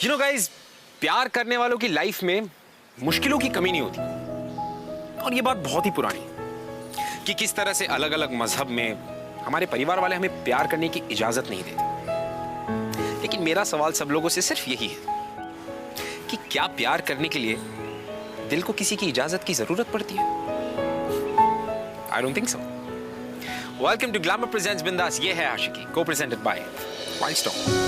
You know guys, प्यार करने वालों की लाइफ में मुश्किलों की कमी नहीं होती। और ये बात बहुत ही पुरानी कि किस तरह से अलग अलग मजहब में हमारे परिवार वाले हमें प्यार करने की इजाजत नहीं देते। लेकिन मेरा सवाल सब लोगों से सिर्फ यही है कि क्या प्यार करने के लिए दिल को किसी की इजाजत की जरूरत पड़ती है? I don't think so. Welcome to glamour presents Bindass. ये है Aashiqui, co presented by Wild Stone.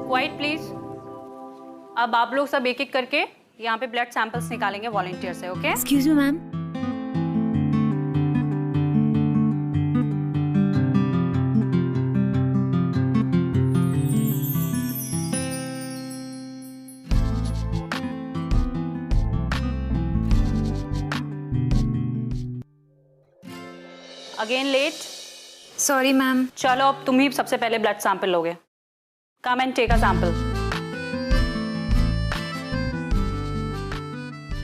Quiet please. अब आप लोग सब एक एक करके यहाँ पे ब्लड सैंपल्स निकालेंगे वॉलंटियर से। Okay? Excuse me ma'am. Again late. Sorry ma'am. चलो अब तुम ही सबसे पहले ब्लड सैंपल लोगे। Come and take a sample.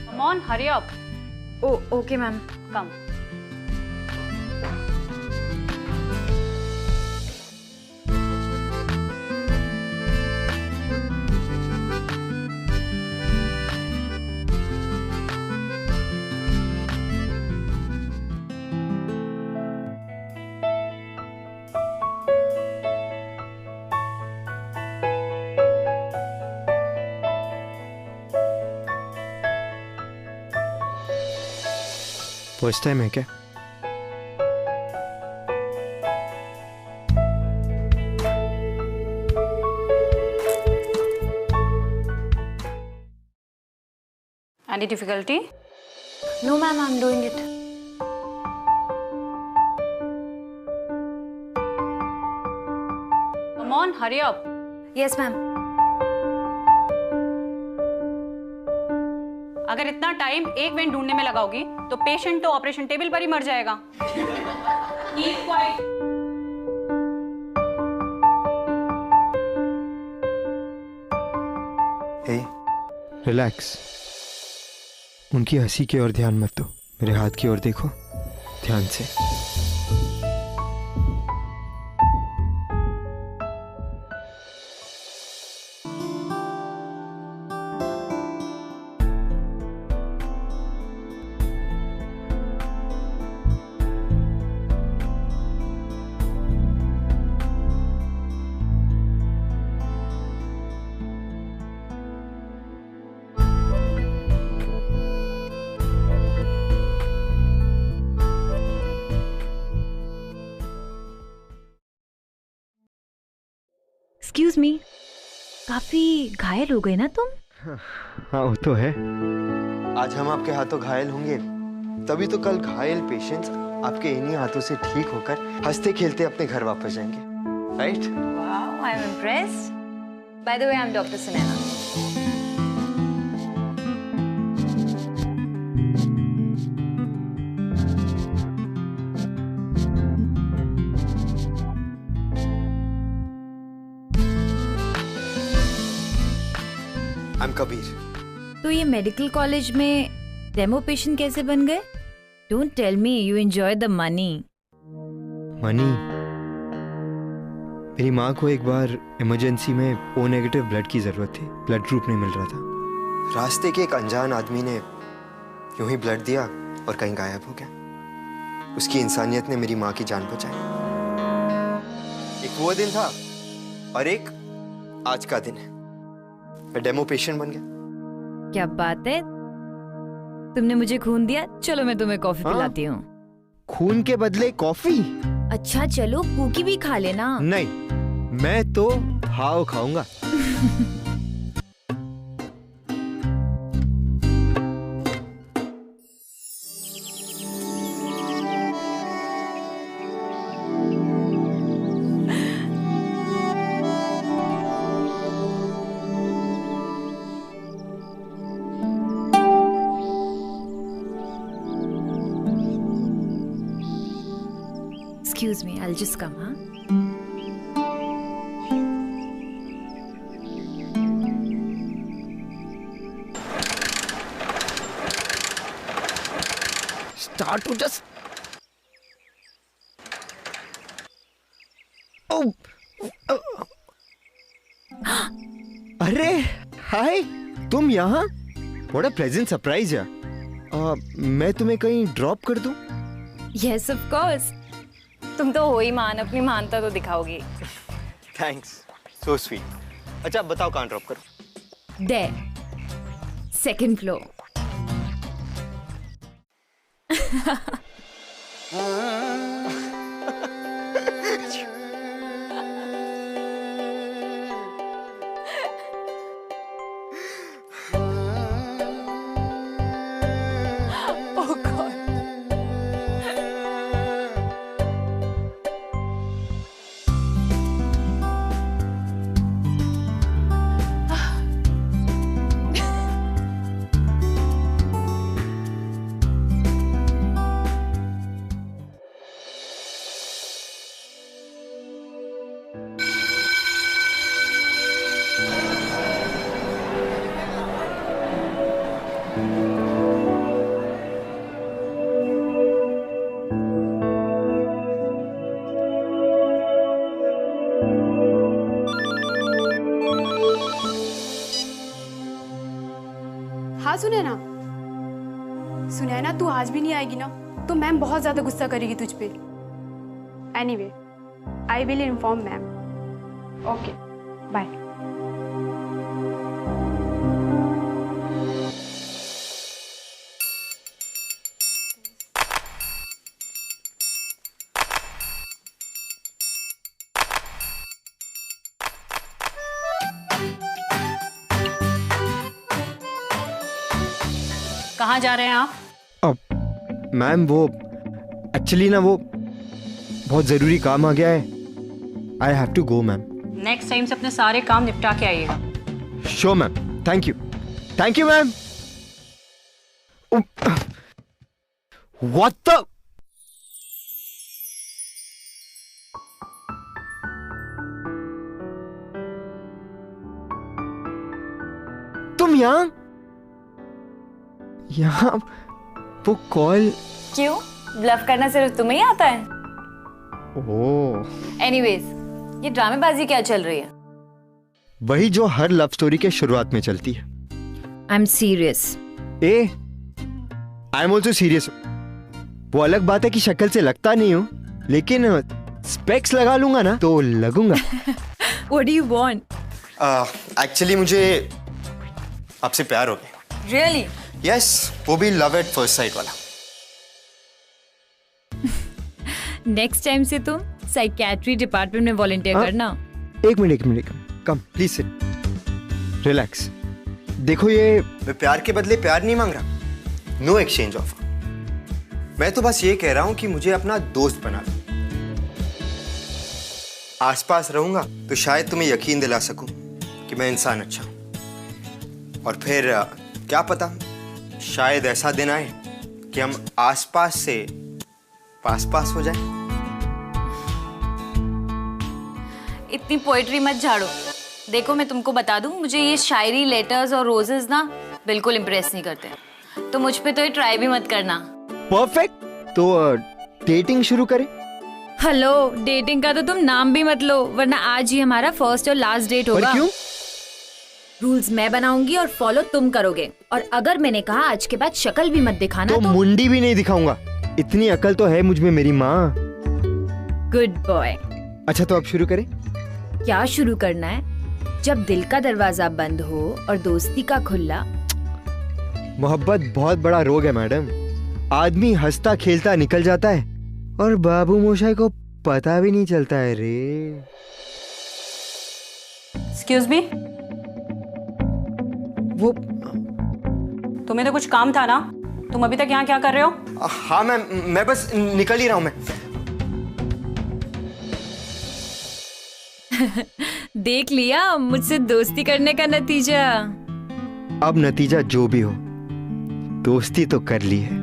Come on, hurry up. Okay ma'am. Come. First time है क्या? Any difficulty? No ma'am, I am doing it. Come on, hurry up. Yes ma'am. अगर इतना टाइम एक when ढूंढने में लगाओगी तो patient तो operation table पर ही मर जाएगा। Keep quiet. हे, रिलैक्स। उनकी हंसी की ओर ध्यान मत दो, मेरे हाथ की ओर देखो ध्यान से। एक्सक्यूज मी, काफी घायल हो गए ना तुम? हाँ वो तो है। आज हम आपके हाथों घायल होंगे, तभी तो कल घायल पेशेंट्स आपके इन्हीं हाथों से ठीक होकर हंसते खेलते अपने घर वापस जाएंगे, right? Wow, I am impressed. By the way, I am doctor Sunaina. I am Kabir. तो ये मेडिकल कॉलेज में डेमो पेशेंट कैसे बन गए? Don't tell me you enjoy the money. Money? मेरी माँ को एक बार इमरजेंसी में ओ नेगेटिव ब्लड की जरूरत थी, ब्लड ग्रुप नहीं मिल रहा था। रास्ते के एक अनजान आदमी ने यूं ही ब्लड दिया और कहीं गायब हो गया। उसकी इंसानियत ने मेरी माँ की जान बचाई। एक वो दिन था और एक आज का दिन है। मैं डेमो पेशेंट बन गया। क्या बात है, तुमने मुझे खून दिया। चलो मैं तुम्हें कॉफी पिलाती हूँ। खून के बदले कॉफी? अच्छा चलो, कुकी भी खा लेना। नहीं, मैं तो हाव खाऊंगा। Excuse me, I'll just come, huh? to just. Oh. अरे हाय, तुम यहाँ? What a pleasant surprise यार. मैं तुम्हें कहीं ड्रॉप कर दूं? Yes, of course. तुम तो हो ही मान, अपनी मानता तो दिखाओगी. Thanks, so sweet. अच्छा बताओ कहाँ ड्रॉप करूं? There. Second floor. Oh God. हाँ सुनैना तू आज भी नहीं आएगी ना तो मैम बहुत ज्यादा गुस्सा करेगी तुझ पे. Anyway I will inform ma'am. Okay bye. कहाँ जा रहे हैं आप? मैम वो एक्चुअली ना वो बहुत जरूरी काम आ गया है. I have to go ma'am. Next time से अपने सारे काम निपटा के आइएगा. Sure ma'am. Thank you ma'am. What the. तुम यहाँ वो कॉल. क्यों? ब्लफ करना सिर्फ तुम्हें ही आता है? ओह. एनीवेज, ये ड्रामेबाजी क्या चल रही है? वही जो हर लव स्टोरी के शुरुआत में चलती है. I am serious. I am also serious. वो अलग बात है कि शक्ल से लगता नहीं हूँ, लेकिन स्पेक्स लगा लूंगा ना तो लगूंगा. What do you want? Actually मुझे आपसे प्यार हो गया. Really? यस, वो भी लव एट फर्स्ट साइट वाला. नेक्स्ट टाइम से तुम साइकियाट्री डिपार्टमेंट में वॉलंटियर करना. एक minute. Come please sit. Relax. देखो ये मैं प्यार के बदले प्यार नहीं मांग रहा. No exchange offer. मैं तो बस ये कह रहा हूं कि मुझे अपना दोस्त बना लो. आसपास रहूंगा तो शायद तुम्हें यकीन दिला सकूं कि मैं इंसान अच्छा हूं. और फिर क्या पता, शायद ऐसा दिन आए कि हम आसपास से पास हो जाए. इतनी पोएट्री मत झाड़ो. देखो मैं तुमको बता दूं, मुझे ये शायरी, लेटर्स और रोजेस ना बिल्कुल इम्प्रेस नहीं करते. तो मुझ पे तो ये ट्राई भी मत करना. परफेक्ट. तो डेटिंग शुरू करें. हेलो, डेटिंग का तो तुम नाम भी मत लो, वरना आज ही हमारा फर्स्ट और लास्ट डेट होगा. पर क्यों? रूल्स मैं बनाऊंगी और फॉलो तुम करोगे. और अगर मैंने कहा आज के बाद शक्ल भी मत दिखाना तो मुंडी भी नहीं दिखाऊंगा. इतनी अकल तो है मुझ में मेरी माँ. Good boy. अच्छा तो अब शुरू करें. क्या शुरू करना है? जब दिल का दरवाजा बंद हो और दोस्ती का खुला. मोहब्बत बहुत बड़ा रोग है मैडम. आदमी हंसता खेलता निकल जाता है और बाबू मोशाई को पता भी नहीं चलता है रे. Excuse me. वो तुम्हें तो कुछ काम था ना? तुम अभी तक यहाँ क्या कर रहे हो? हाँ मैम, मैं बस निकल ही रहा हूँ. मैं देख लिया मुझसे दोस्ती करने का नतीजा. अब नतीजा जो भी हो, दोस्ती तो कर ली है.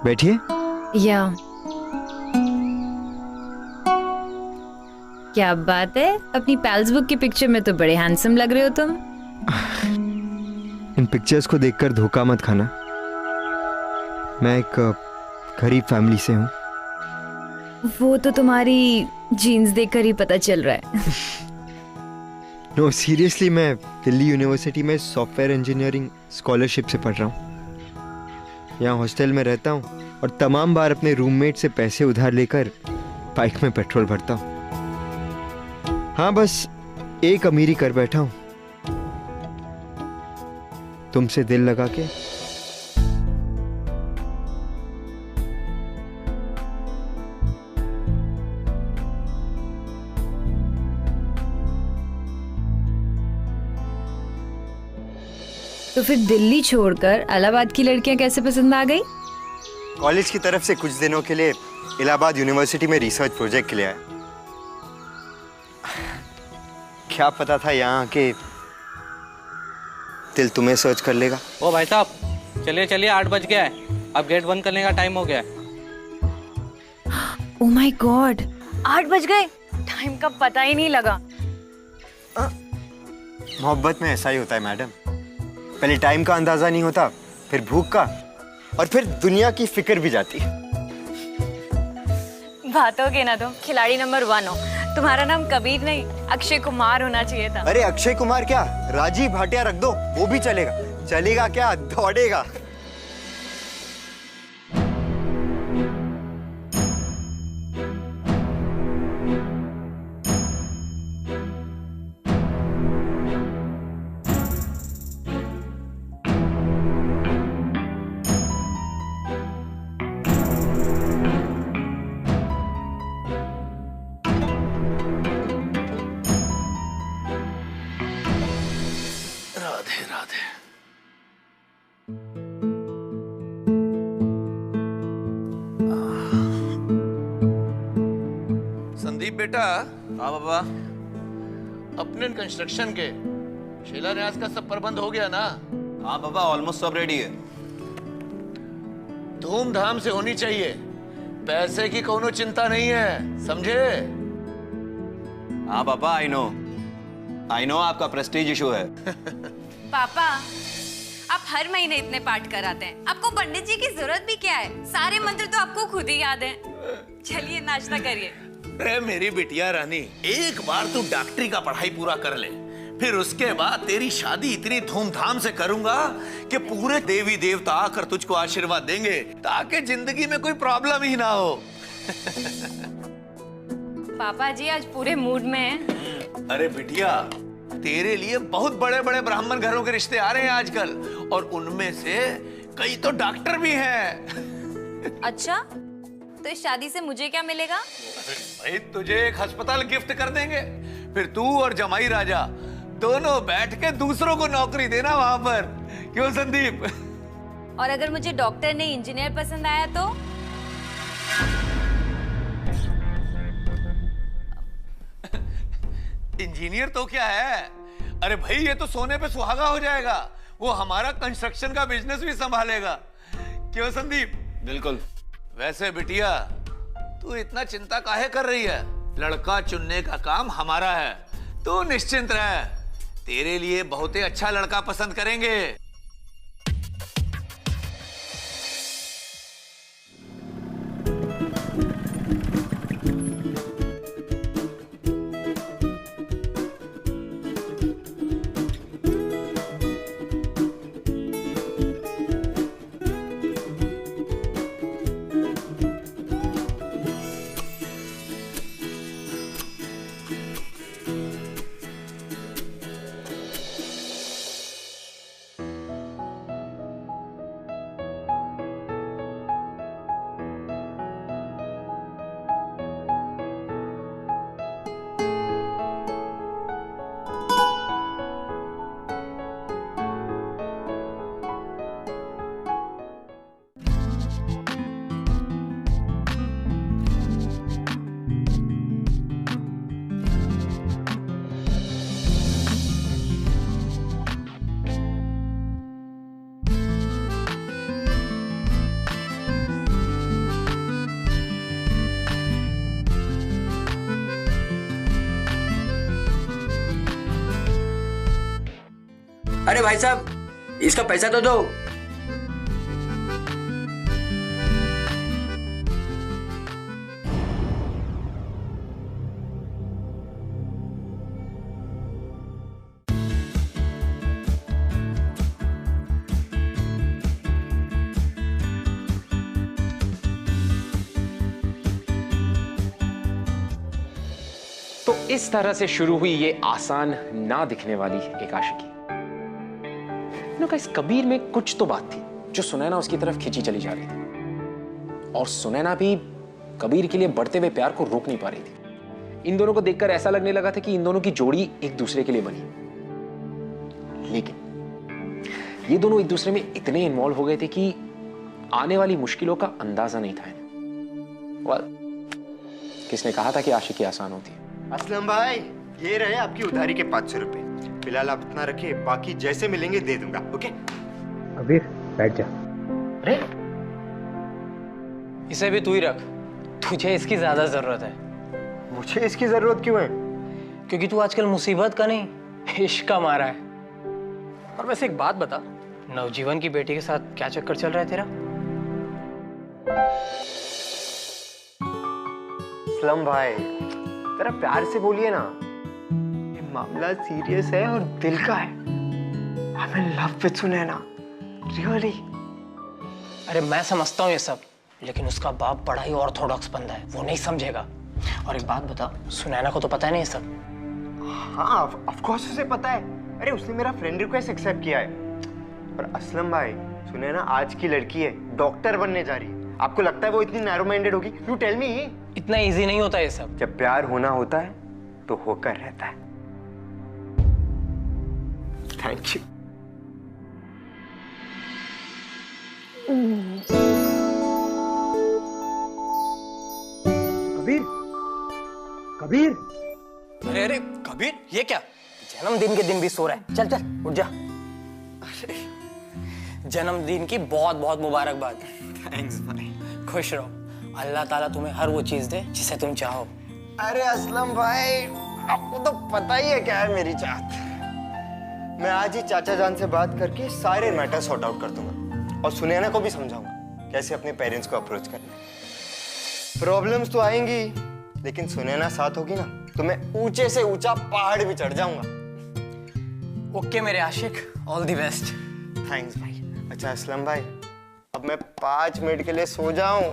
बैठिए। या क्या बात है, अपनी पैल्स बुक की पिक्चर में तो बड़े हैंडसम लग रहे हो तुम। इन पिक्चर्स को देखकर धोखा मत खाना। मैं एक गरीब फैमिली से हूँ। वो तो तुम्हारी जीन्स देखकर ही पता चल रहा है। नो सीरियसली, मैं दिल्ली यूनिवर्सिटी में सॉफ्टवेयर इंजीनियरिंग स्कॉलरशिप से पढ़ रहा हूँ। यहाँ हॉस्टल में रहता हूँ और तमाम बार अपने रूममेट से पैसे उधार लेकर बाइक में पेट्रोल भरता हूँ। हाँ, बस एक अमीरी कर बैठा हूँ, तुमसे दिल लगा के। तो फिर दिल्ली छोड़कर इलाहाबाद की लड़कियां कैसे पसंद आ गई? कॉलेज की तरफ से कुछ दिनों के लिए इलाहाबाद यूनिवर्सिटी में रिसर्च प्रोजेक्ट के लिए आया। क्या पता था यहाँ के दिल तुम्हें सर्च कर लेगा। ओ भाई साहब, चलिए चलिए, 8 बज गया है, अब गेट बंद करने का टाइम हो गया है। ओह माय गॉड, 8 बज गए, टाइम का पता ही नहीं लगा। मोहब्बत में ऐसा ही होता है मैडम, पहले टाइम का अंदाजा नहीं होता, फिर भूख का, और फिर दुनिया की फिक्र भी जाती है। बातों के ना तुम खिलाड़ी नंबर 1 हो। तुम्हारा नाम कबीर नहीं, अक्षय कुमार होना चाहिए था। अरे अक्षय कुमार क्या, राजीव भाटिया रख दो, वो भी चलेगा। चलेगा क्या, दौड़ेगा। राधे राधे। संदीप बेटा। हाँ बाबा। अपने कंस्ट्रक्शन के शिलान्यास का सब प्रबंध हो गया ना? हाँ बाबा, ऑलमोस्ट सब रेडी है। धूमधाम से होनी चाहिए, पैसे की कोनो चिंता नहीं है, समझे? हाँ पापा, आई नो आपका प्रेस्टीज इशू है। पापा, आप हर महीने इतने पाठ कराते हैं, आपको पंडित जी की जरूरत भी क्या है? सारे मंत्र तो आपको खुद ही याद हैं। चलिए नाश्ता करिए। अरे मेरी बिटिया रानी, एक बार तू डॉक्टरी का पढ़ाई पूरा कर ले, फिर उसके बाद तेरी शादी इतनी धूमधाम से करूंगा कि पूरे देवी देवता आकर तुझको आशीर्वाद देंगे, ताकि जिंदगी में कोई प्रॉब्लम ही ना हो। पापा जी आज पूरे मूड में हैं। अरे बिटिया, तेरे लिए बहुत बड़े बड़े ब्राह्मण घरों के रिश्ते आ रहे हैं आजकल, और उनमें से कई तो डॉक्टर भी हैं। अच्छा, तो इस शादी से मुझे क्या मिलेगा? भाई तुझे एक अस्पताल गिफ्ट कर देंगे, फिर तू और जमाई राजा दोनों बैठ के दूसरों को नौकरी देना वहां पर। क्यों संदीप? और अगर मुझे डॉक्टर नहीं इंजीनियर पसंद आया तो? इंजीनियर तो क्या है, अरे भाई ये तो सोने पे सुहागा हो जाएगा, वो हमारा कंस्ट्रक्शन का बिजनेस भी संभालेगा। क्यों संदीप? बिल्कुल। वैसे बिटिया, तू इतना चिंता काहे कर रही है? लड़का चुनने का काम हमारा है, तू निश्चिंत रह, तेरे लिए बहुत ही अच्छा लड़का पसंद करेंगे। अरे भाई साहब, इसका पैसा तो दो। तो इस तरह से शुरू हुई ये आसान ना दिखने वाली एक आशिकी। इस कबीर में कुछ तो बात थी जो सुनैना उसकी तरफ खींची चली जा रही थी, और सुनैना भी कबीर के लिए बढ़ते हुए प्यार को रोक नहीं पा रही थी। इन दोनों को देखकर ऐसा लगने लगा था कि इन दोनों की जोड़ी एक दूसरे के लिए बनी, लेकिन ये दोनों एक दूसरे में इतने इन्वॉल्व हो गए थे कि आने वाली मुश्किलों का अंदाजा नहीं था इन्हें। किसने कहा था कि आशिकी आसान होती है? असलम भाई, ये रहे आपकी उधारी के 500 रुपए। फिलहाल आप इतना रखिए, बाकी जैसे मिलेंगे दे दूंगा। ओके कबीर बैठ जा। अरे इसे भी तू ही रख, तुझे इसकी ज्यादा जरूरत है। मुझे इसकी जरूरत क्यों है? क्योंकि तू आजकल मुसीबत का नहीं, इश्क का मारा है। और वैसे एक बात बता, नवजीवन की बेटी के साथ क्या चक्कर चल रहा है तेरा? असलम भाई, जरा प्यार से बोलिए ना, ये मामला सीरियस है और दिल का है। I'm in love with Sunaina, really। अरे मैं समझता हूँ ये सब, लेकिन उसका बाप बड़ा ही ऑर्थोडॉक्स बंदा है, वो नहीं समझेगा। और एक बात बता, सुनैना को तो पता है नहीं ये सब? हाँ, ऑफ कोर्स उसे पता है। अरे उसने मेरा फ्रेंड रिक्वेस्ट एक्सेप्ट किया है। और असलम भाई, सुनैना आज की लड़की है, डॉक्टर बनने जा रही है। आपको लगता है वो इतनी नैरो माइंडेड होगी? You tell me. इतना इजी नहीं होता ये सब। जब प्यार होना होता है तो होकर रहता है। Thank you. कबीर, कबीर, अरे अरे कबीर, ये क्या? जन्मदिन के दिन भी सो रहा है? चल चल उठ जा। अरे जन्मदिन की बहुत बहुत मुबारकबाद। थैंक्स भाई। खुश रहो, अल्लाह ताला तुम्हें हर वो चीज दे जिसे तुम चाहो। अरे असलम भाई, आपको तो पता ही है क्या है मेरी चाहत। मैं आज ही चाचा जान से बात करके सारे मैटर सॉर्ट आउट कर दूंगा, और सुनैना को भी समझाऊंगा कैसे अपने पेरेंट्स को अप्रोच करना है। प्रॉब्लम्स तो आएंगी, लेकिन सुनैना साथ होगी ना तो मैं ऊंचे से ऊंचा पहाड़ भी चढ़ जाऊंगा। ओके मेरे आशिक, ऑल द बेस्ट। थैंक्स भाई। अच्छा असलम भाई, अब मैं 5 मिनट के लिए सो जाऊं?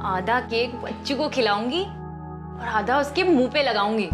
आधा केक बच्ची को खिलाऊंगी और आधा उसके मुंह पे लगाऊंगी।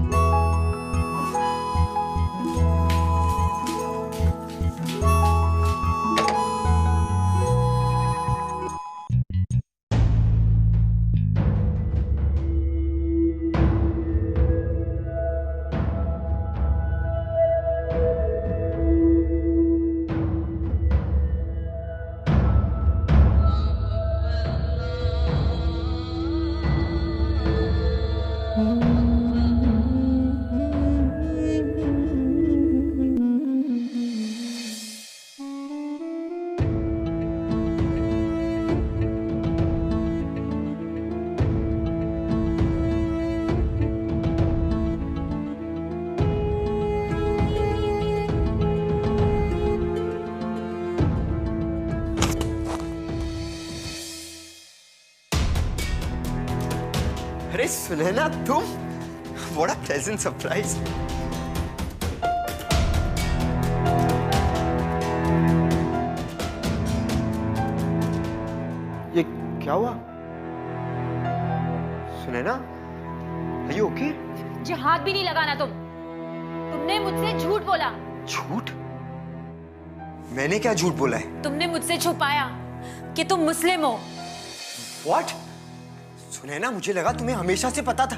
अरे सुनैना, तुम? What a pleasant surprise। ये क्या हुआ? Sunaina, are you okay? मुझे हाथ भी नहीं लगाना तुमने मुझसे झूठ बोला। झूठ? मैंने क्या झूठ बोला है? तुमने मुझसे छुपाया कि तुम मुस्लिम हो। What? सुनैना, मुझे लगा तुम्हें हमेशा से पता था।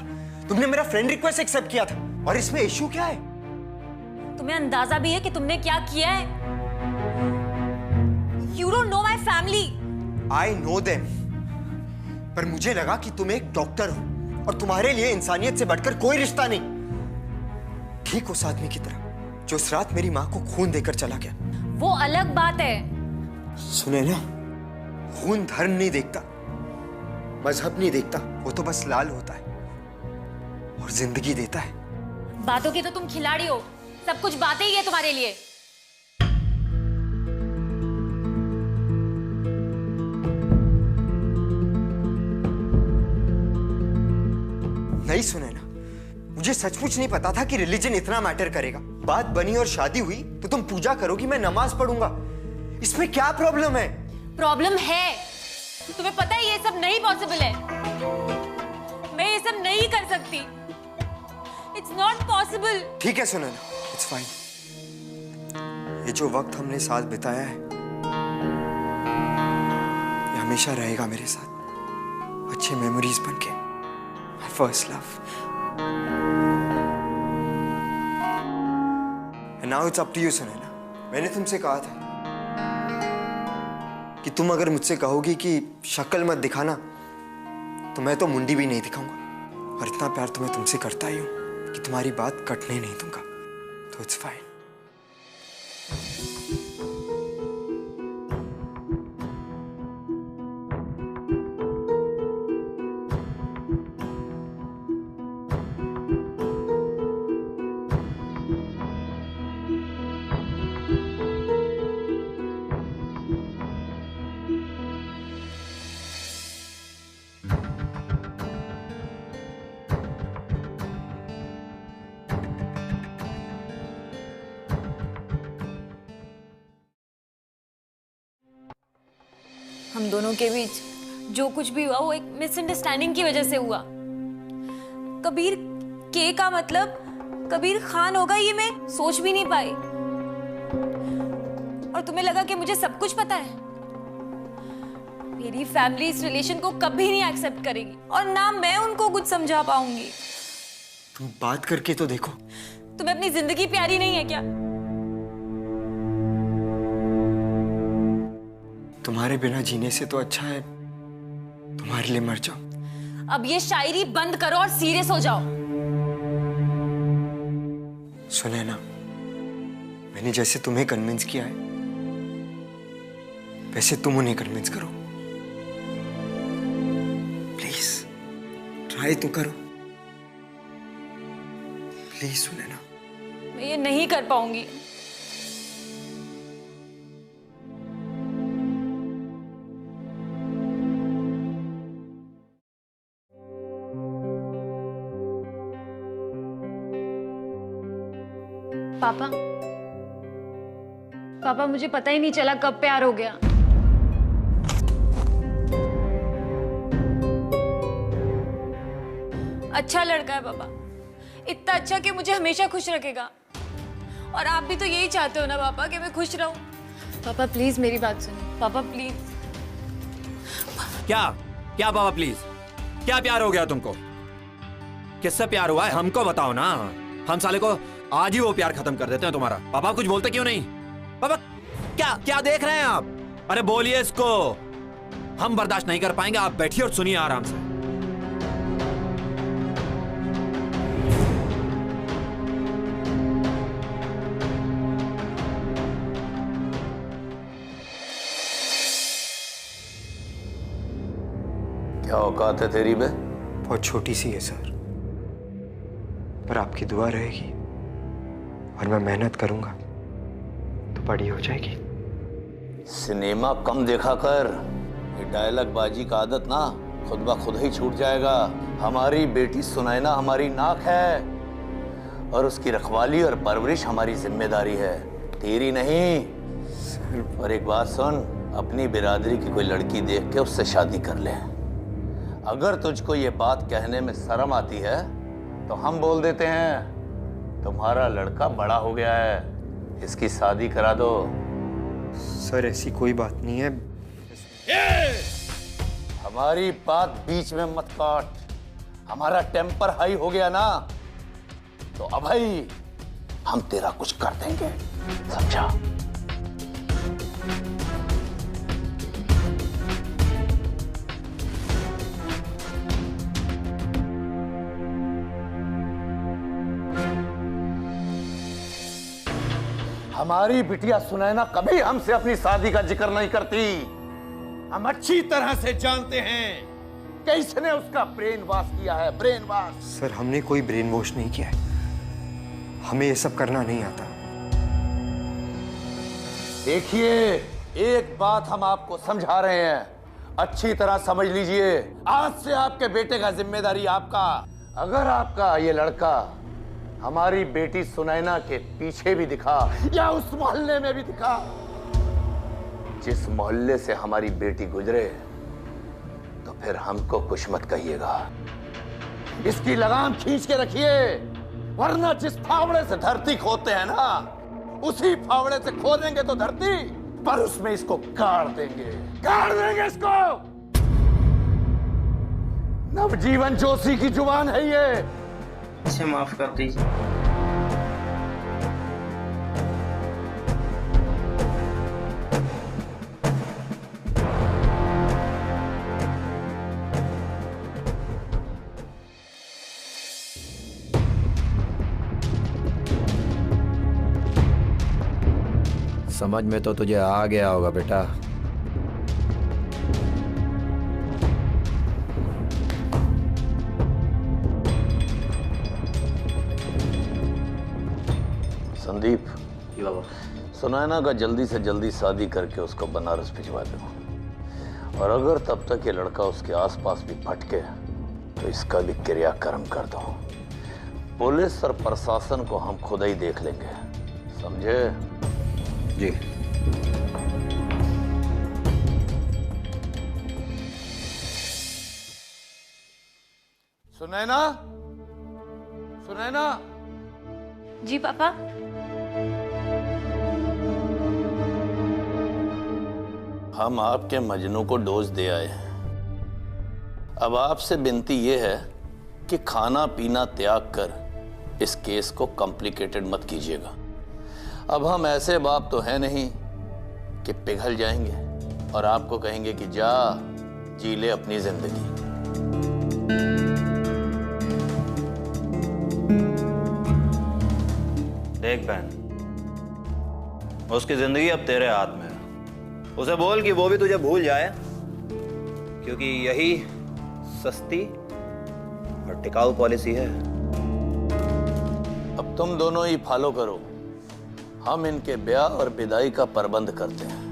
तुमने मेरा फ्रेंड रिक्वेस्ट एक्सेप्ट किया था, और इसमें इश्यू क्या है? तुम्हें अंदाजा भी है कि तुमने क्या किया है? You don't know my family। I know them। पर मुझे लगा कि तुम एक डॉक्टर हो, और तुम्हारे लिए इंसानियत से बढ़कर कोई रिश्ता नहीं। ठीक उस आदमी की तरह जो उस रात मेरी माँ को खून देकर चला गया। वो अलग बात है। सुनैना, खून धर्म नहीं देखता, मजहब नहीं देखता, वो तो बस लाल होता है और जिंदगी देता है। बातों की तो तुम खिलाड़ी हो, सब कुछ बातें ही है तुम्हारे लिए। नहीं सुने ना, मुझे सचमुच नहीं पता था कि रिलीजन इतना मैटर करेगा। बात बनी और शादी हुई तो तुम पूजा करोगी, मैं नमाज पढ़ूंगा। इसमें क्या प्रॉब्लम है? प्रॉब्लम है, तुम्हें पता है ये सब नहीं पॉसिबल है। मैं ये सब नहीं कर सकती। It's not possible. ठीक है सुनैना, इट्स फाइन। ये जो वक्त हमने साथ बिताया है ये हमेशा रहेगा मेरे साथ, अच्छे मेमोरीज बनके। My first love. And now it's up to you Sunaina. मैंने तुमसे कहा था कि तुम अगर मुझसे कहोगी कि शक्ल मत दिखाना तो मैं तो मुंडी भी नहीं दिखाऊंगा। और इतना प्यार तो मैं तुमसे करता ही हूं कि तुम्हारी बात कटने नहीं दूंगा। तो इट्स फाइन। हम दोनों के बीच जो कुछ भी हुआ वो एक मिसअंडरस्टैंडिंग की वजह से हुआ। कबीर के का मतलब कबीर खान होगा ये मैं सोच भी नहीं पाई। और तुम्हें लगा कि मुझे सब कुछ पता है। मेरी फैमिली इस रिलेशन को कभी नहीं एक्सेप्ट करेगी और ना मैं उनको कुछ समझा पाऊंगी। तुम बात करके तो देखो। तुम्हें अपनी जिंदगी प्यारी नहीं है क्या? तुम्हारे बिना जीने से तो अच्छा है तुम्हारे लिए मर जाओ। अब ये शायरी बंद करो और सीरियस हो जाओ। सुनैना, मैंने जैसे तुम्हें कन्विंस किया है वैसे तुम उन्हें कन्विंस करो। प्लीज ट्राई तो करो। प्लीज सुनैना। मैं ये नहीं कर पाऊंगी। पापा, पापा मुझे पता ही नहीं चला कब प्यार हो गया। अच्छा लड़का है पापा, इतना अच्छा कि मुझे हमेशा खुश रखेगा। और आप भी तो यही चाहते हो ना पापा कि मैं खुश रहूं। पापा प्लीज मेरी बात सुनिए। पापा प्लीज। क्या क्या पापा प्लीज? क्या प्यार हो गया तुमको? किससे प्यार हुआ है हमको बताओ ना। हम साले को आज ही वो प्यार खत्म कर देते हैं तुम्हारा। पापा कुछ बोलते क्यों नहीं? पापा क्या क्या देख रहे हैं आप? अरे बोलिए इसको। हम बर्दाश्त नहीं कर पाएंगे। आप बैठिए और सुनिए आराम से। क्या औकात है तेरी बे? बहुत छोटी सी है सर, पर आपकी दुआ रहेगी और मैं मेहनत करूंगा तो बड़ी हो जाएगी। सिनेमा कम देखा कर। ये डायलॉग बाजी का आदत ना खुद ब खुद ही छूट जाएगा। हमारी बेटी सुनैना हमारी नाक है और उसकी रखवाली और परवरिश हमारी जिम्मेदारी है, तेरी नहीं। और एक बात सुन, अपनी बिरादरी की कोई लड़की देख के उससे शादी कर ले। अगर तुझको ये बात कहने में शर्म आती है तो हम बोल देते हैं तुम्हारा लड़का बड़ा हो गया है, इसकी शादी करा दो। सर ऐसी कोई बात नहीं है। हमारी बात बीच में मत काट। हमारा टेम्पर हाई हो गया ना तो अब भाई हम तेरा कुछ कर देंगे, समझा? हमारी बिटिया सुनैना कभी हमसे अपनी शादी का जिक्र नहीं करती। हम अच्छी तरह से जानते हैं कि इसने उसका ब्रेन वॉश किया है, ब्रेन वॉश। सर, हमने कोई ब्रेन वॉश नहीं किया है। हमें ये सब करना नहीं आता। देखिए, एक बात हम आपको समझा रहे हैं, अच्छी तरह समझ लीजिए। आज से आपके बेटे का जिम्मेदारी आपका। अगर आपका ये लड़का हमारी बेटी सुनैना के पीछे भी दिखा या उस मोहल्ले में भी दिखा, जिस मोहल्ले से हमारी बेटी गुजरे, तो फिर हमको कुछ मत कहिएगा। इसकी लगाम खींच के रखिए, वरना जिस फावड़े से धरती खोदते हैं ना, उसी फावड़े से खोदेंगे तो धरती, पर उसमें इसको गाड़ देंगे इसको। नवजीवन जोशी की जुबान है ये। इसे माफ कर दीजिए। समझ में तो तुझे आ गया होगा बेटा। संदीप, सुनैना का जल्दी से जल्दी शादी करके उसको बनारस भिजवा दो, और अगर तब तक ये लड़का उसके आसपास भी भटके तो इसका भी क्रियाकर्म कर दो। पुलिस और प्रशासन को हम खुद ही देख लेंगे, समझे? जी। सुनैना, सुनैना। जी पापा। हम आपके मजनू को डोज दे आए। अब आपसे विनती यह है कि खाना पीना त्याग कर इस केस को कॉम्प्लिकेटेड मत कीजिएगा। अब हम ऐसे बाप तो हैं नहीं कि पिघल जाएंगे और आपको कहेंगे कि जा जी ले अपनी जिंदगी। देख बहन, उसकी जिंदगी अब तेरे हाथ में है। उसे बोल कि वो भी तुझे भूल जाए, क्योंकि यही सस्ती और टिकाऊ पॉलिसी है। अब तुम दोनों ही फॉलो करो, हम इनके ब्याह और विदाई का प्रबंध करते हैं।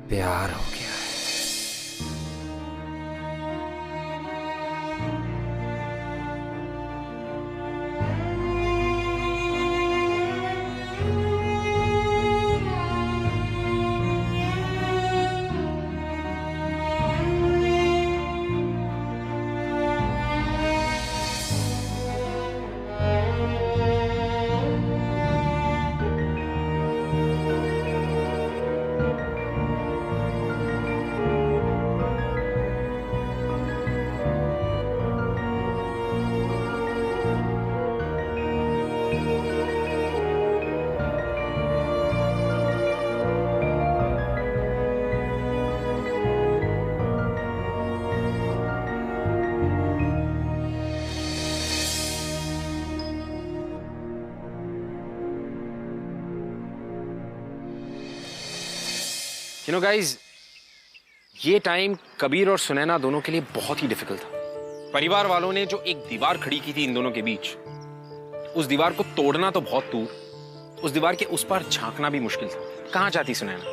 प्यार हो गया है। You know guys, ये टाइम कबीर और सुनैना दोनों के लिए बहुत ही डिफिकल्ट था। परिवार वालों ने जो एक दीवार खड़ी की थी इन दोनों के बीच, उस दीवार को तोड़ना तो बहुत दूर, उस दीवार के उस पार झांकना भी मुश्किल था। कहां जाती सुनैना,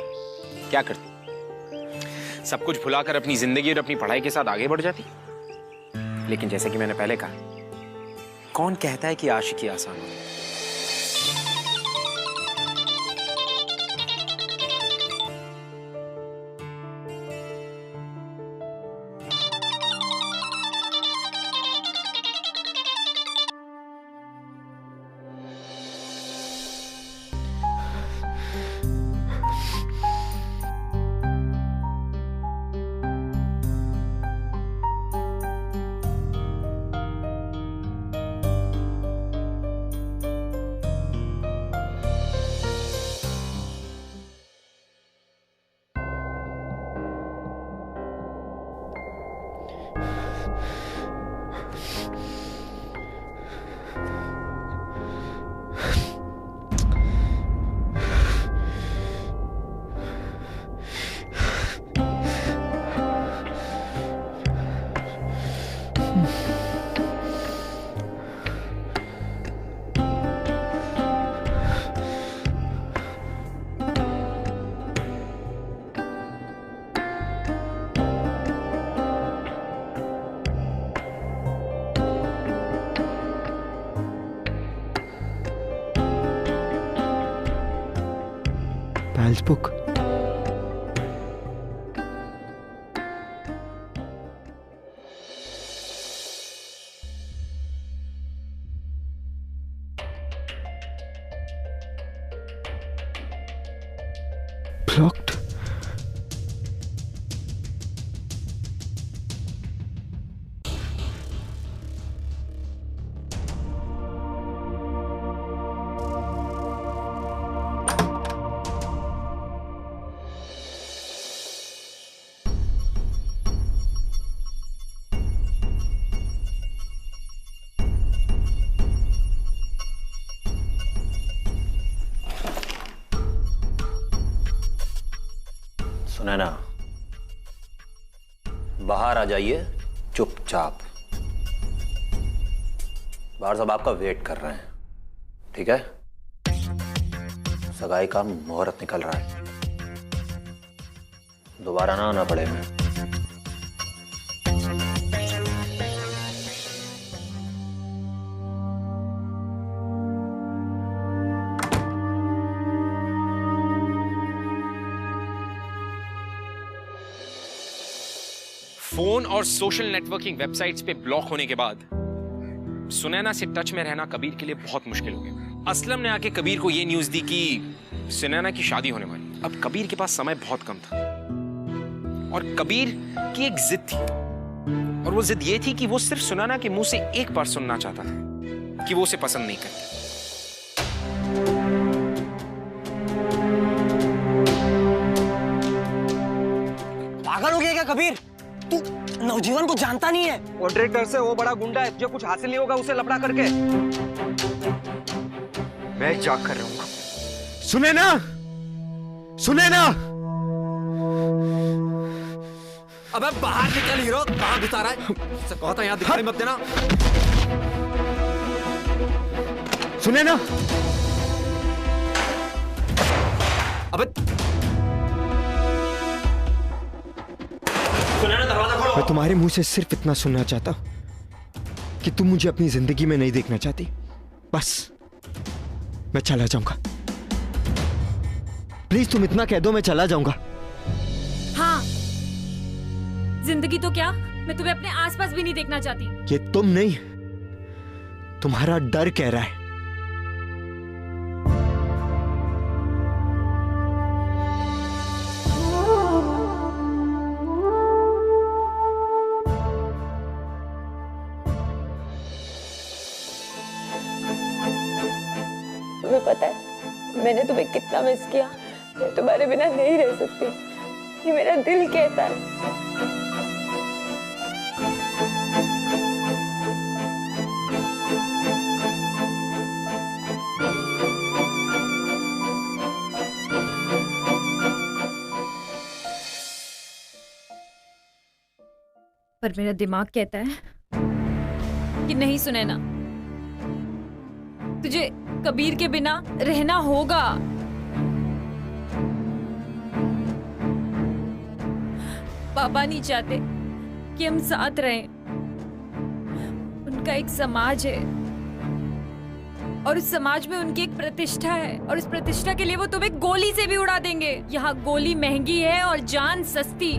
क्या करती? सब कुछ भुलाकर अपनी जिंदगी और अपनी पढ़ाई के साथ आगे बढ़ जाती। लेकिन जैसे कि मैंने पहले कहा, कौन कहता है कि आशिकी आसान हो? Files book. ब्लॉक्ड। सुनैना, बाहर आ जाइए चुपचाप। बाहर सब आपका वेट कर रहे हैं, ठीक है? सगाई का मुहूर्त निकल रहा है, दोबारा ना आना पड़े। मैं फोन और सोशल नेटवर्किंग वेबसाइट्स पे ब्लॉक होने के बाद सुनैना से टच में रहना कबीर के लिए बहुत मुश्किल हो गया। असलम ने आके कबीर को ये न्यूज दी कि सुनैना की शादी होने वाली। अब कबीर के पास समय बहुत कम था और कबीर की एक जिद थी, और वो जिद ये थी कि वो सिर्फ सुनैना के मुंह से एक बार सुनना चाहता था कि वो उसे पसंद नहीं करती। पागल हो गया क्या कबीर? तू नवजीवन को जानता नहीं है? कॉन्ट्रैक्टर से वो बड़ा गुंडा है, जो कुछ हासिल नहीं होगा उसे लफड़ा करके। मैं जाग कर रहूंगा। सुनैना, सुनैना! अबे बाहर निकल हीरो, कहाँ घुसा रहा है? कहा था यहाँ दिखाई मत देना। सुनैना! अबे मैं तुम्हारे मुंह से सिर्फ इतना सुनना चाहता हूं कि तुम मुझे अपनी जिंदगी में नहीं देखना चाहती। बस मैं चला जाऊंगा। प्लीज तुम इतना कह दो, मैं चला जाऊंगा। हाँ, जिंदगी तो क्या, मैं तुम्हें अपने आसपास भी नहीं देखना चाहती। ये तुम नहीं, तुम्हारा डर कह रहा है। तुम्हें पता है मैंने तुम्हें कितना मिस किया। मैं तुम्हारे बिना नहीं रह सकती, ये मेरा दिल कहता है। पर मेरा दिमाग कहता है कि नहीं सुनैना, तुझे कबीर के बिना रहना होगा। पापा नहीं चाहते कि हम साथ रहें। उनका एक समाज है और उस समाज में उनकी एक प्रतिष्ठा है, और उस प्रतिष्ठा के लिए वो तुम्हें गोली से भी उड़ा देंगे। यहाँ गोली महंगी है और जान सस्ती।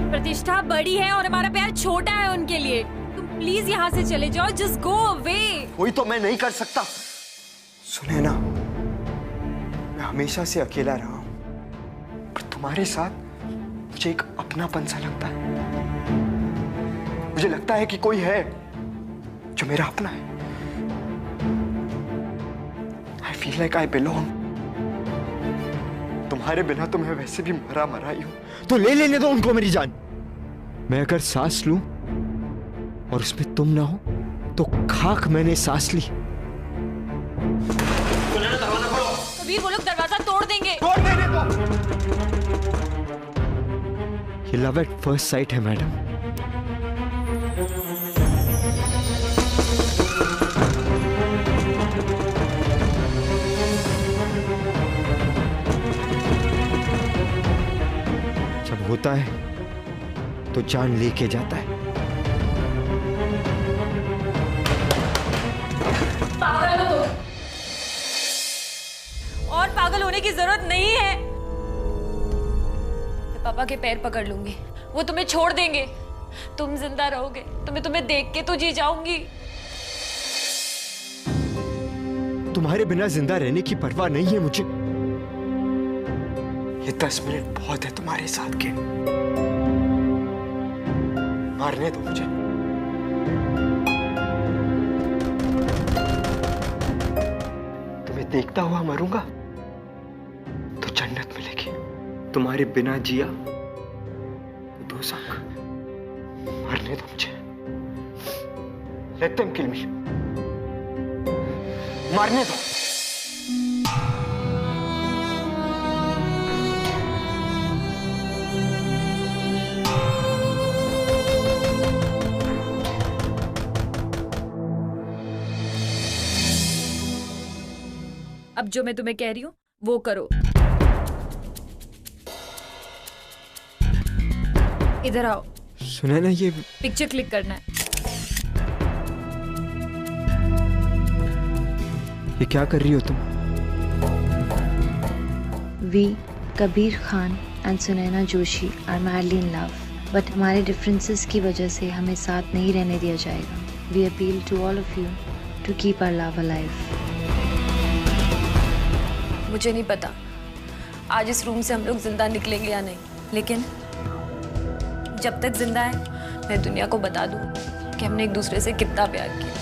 प्रतिष्ठा बड़ी है और हमारा प्यार छोटा है उनके लिए। तुम प्लीज यहाँ से चले जाओ, जस्ट गो अवे। वही तो मैं नहीं कर सकता। सुनैना, मैं हमेशा से अकेला रहा हूं, पर तुम्हारे साथ मुझे एक अपनापन सा लगता है। मुझे लगता है कि कोई है जो मेरा अपना है। I feel like I belong। तुम्हारे बिना तो मैं वैसे भी मरा मरा ही हूं, तो ले लेने दो उनको मेरी जान। मैं अगर सांस लूं और उसमें तुम ना हो तो खाक मैंने सांस ली। कबीर, वो लोग दरवाजा तोड़ देंगे। तोड़ देने दो। ये लव एट फर्स्ट साइट है मैडम। जब होता है तो जान लेके जाता है। पागल हो और पागल होने होने की जरूरत नहीं है। मैं पापा के पैर पकड़ लूंगी, वो तुम्हें छोड़ देंगे, तुम जिंदा रहोगे तो मैं तुम्हें देख के तो जी जाऊंगी। तुम्हारे बिना जिंदा रहने की परवाह नहीं है मुझे। ये 10 मिनट बहुत है तुम्हारे साथ के। मारने दो मुझे। तुम्हें देखता हुआ मरूंगा तो जन्नत मिलेगी, तुम्हारे बिना जिया तो दोज़ख। मारने दो मुझे। Let them kill me. मारने दो। अब जो मैं तुम्हें कह रही हूँ वो करो। इधर आओ। सुना ना, ये पिक्चर क्लिक करना है। ये क्या कर रही हो तुम? We, Kabir Khan and Sunaina Joshi are madly in love, but हमारे differences की वजह से हमें साथ नहीं रहने दिया जाएगा। We appeal to all of you to keep our love alive. मुझे नहीं पता आज इस रूम से हम लोग जिंदा निकलेंगे या नहीं, लेकिन जब तक जिंदा है मैं दुनिया को बता दूं कि हमने एक दूसरे से कितना प्यार किया।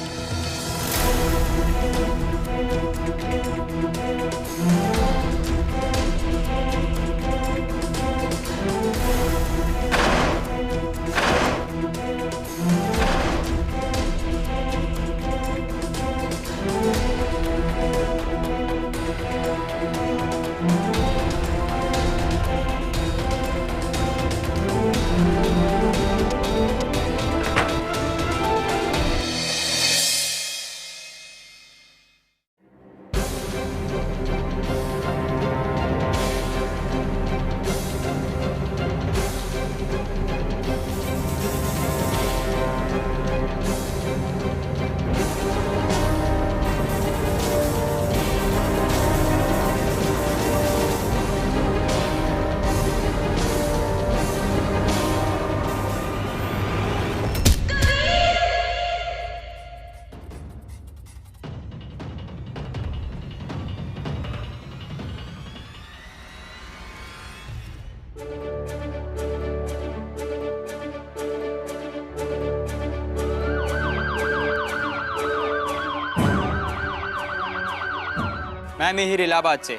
मैं मिहिर इलाहाबाद से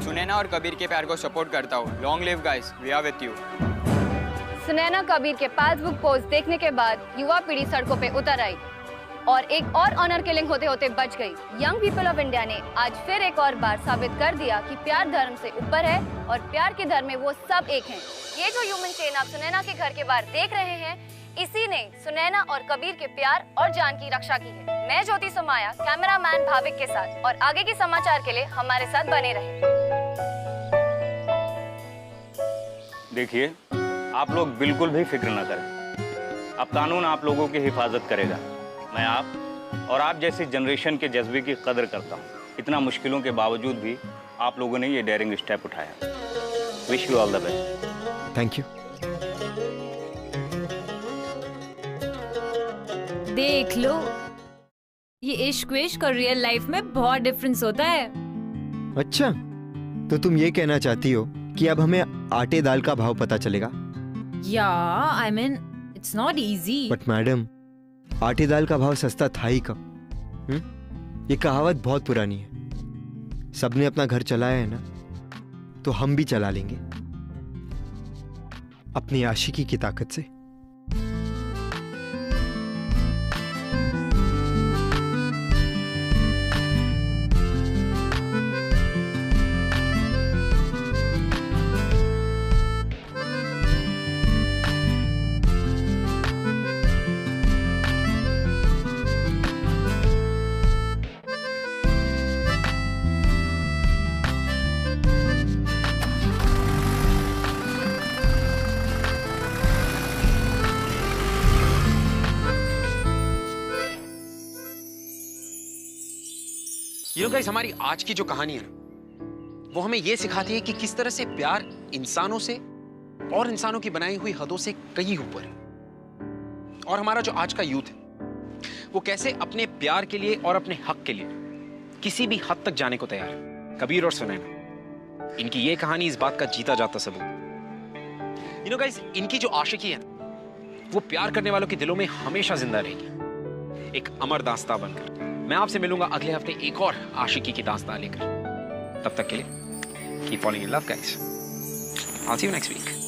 सुनैना और कबीर के प्यार को सपोर्ट करता हूँ। Long live guys, we are with you. Sunaina Kabir के पासबुक पोस्ट देखने के बाद युवा पीढ़ी सड़कों पे उतर आई और एक और ऑनर किलिंग होते होते बच गई। यंग पीपल ऑफ इंडिया ने आज फिर एक और बार साबित कर दिया कि प्यार धर्म से ऊपर है और प्यार के धर्म में वो सब एक हैं। ये जो ह्यूमन चेन आप सुनैना के घर के बाहर देख रहे हैं, इसी ने सुनैना और कबीर के प्यार और जान की रक्षा की है। मैं ज्योति सुमाया कैमरामैन भाविक के साथ, और आगे के समाचार के लिए हमारे साथ बने रहे। देखिए, आप लोग बिल्कुल भी फिक्र न करें, अब कानून आप लोगों की हिफाजत करेगा। मैं आप और आप जैसी जनरेशन के जज्बे की कदर करता हूँ। इतना मुश्किलों के बावजूद भी आप लोगों ने ये डेयरिंग स्टेप उठाया। Wish you all the best. Thank you. देख लो, ये इश्क विश्क और रियल लाइफ में बहुत डिफरेंस होता है। अच्छा, तो तुम ये कहना चाहती हो कि अब हमें आटे दाल का भाव पता चलेगा? या I mean it's not easy. But madam, आटे दाल का भाव सस्ता था ही कब? ये कहावत बहुत पुरानी है। सबने अपना घर चलाया है ना, तो हम भी चला लेंगे अपनी आशिकी की ताकत से। You know guys, हमारी आज की जो कहानी है ना, वो हमें ये सिखाती है कि किस तरह से प्यार इंसानों से और इंसानों की बनाई हुई हदों से कहीं ऊपर है। और हमारा जो आज का यूथ है वो कैसे अपने प्यार के लिए और अपने हक के लिए किसी भी हद तक जाने को तैयार है। कबीर और सुनैना, इनकी ये कहानी इस बात का जीता जाता सबूत। यू नो गाइस, इनकी जो आशिकी है वो प्यार करने वालों के दिलों में हमेशा जिंदा रहेगी, एक अमर दास्तां बनकर। मैं आपसे मिलूंगा अगले हफ्ते एक और आशिकी की दास्तां लेकर। तब तक के लिए keep following in love guys. I'll see you next week.